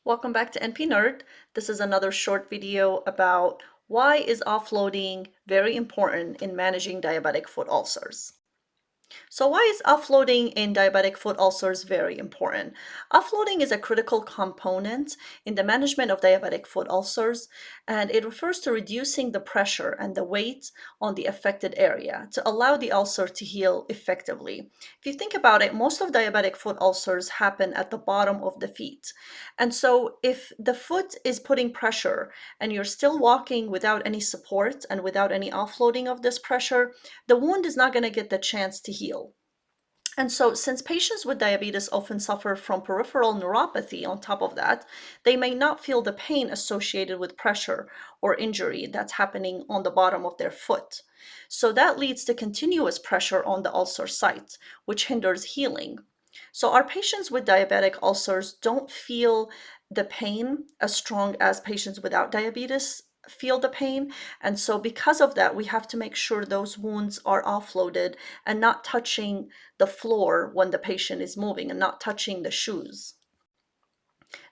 Welcome back to NP Nerd. This is another short video about why is offloading very important in managing diabetic foot ulcers. So why is offloading in diabetic foot ulcers very important? Offloading is a critical component in the management of diabetic foot ulcers, and it refers to reducing the pressure and the weight on the affected area to allow the ulcer to heal effectively. If you think about it, most of diabetic foot ulcers happen at the bottom of the feet. And so if the foot is putting pressure and you're still walking without any support and without any offloading of this pressure, the wound is not going to get the chance to heal. And so, since patients with diabetes often suffer from peripheral neuropathy on top of that, they may not feel the pain associated with pressure or injury that's happening on the bottom of their foot. So, that leads to continuous pressure on the ulcer site, which hinders healing. So, our patients with diabetic ulcers don't feel the pain as strong as patients without diabetes feel the pain. And so, because of that, we have to make sure those wounds are offloaded and not touching the floor when the patient is moving and not touching the shoes.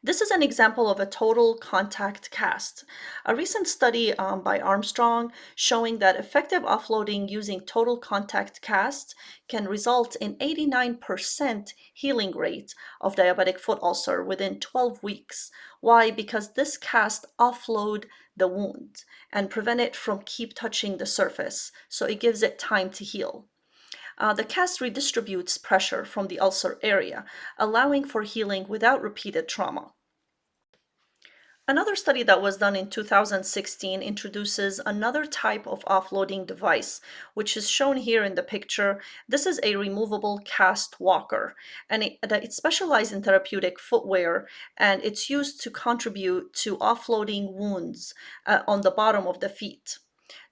This is an example of a total contact cast. A recent study by Armstrong showing that effective offloading using total contact cast can result in 89% healing rate of diabetic foot ulcer within 12 weeks. Why? Because this cast offload the wound and prevent it from keep touching the surface, so it gives it time to heal. The cast redistributes pressure from the ulcer area, allowing for healing without repeated trauma. Another study that was done in 2016 introduces another type of offloading device, which is shown here in the picture. This is a removable cast walker, and it specializes in therapeutic footwear, and it's used to contribute to offloading wounds on the bottom of the feet.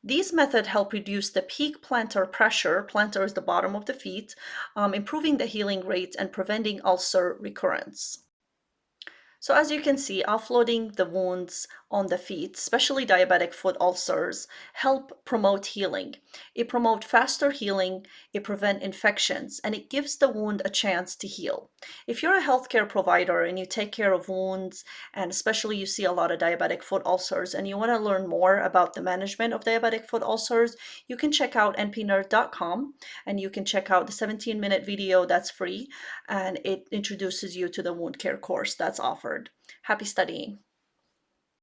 These methods help reduce the peak plantar pressure, plantar is the bottom of the feet, improving the healing rate and preventing ulcer recurrence. So as you can see, offloading the wounds on the feet, especially diabetic foot ulcers, help promote healing. It promotes faster healing, it prevents infections, and it gives the wound a chance to heal. If you're a healthcare provider and you take care of wounds, and especially you see a lot of diabetic foot ulcers, and you want to learn more about the management of diabetic foot ulcers, you can check out npnerd.com, and you can check out the 17-minute video that's free, and it introduces you to the wound care course that's offered. Happy studying.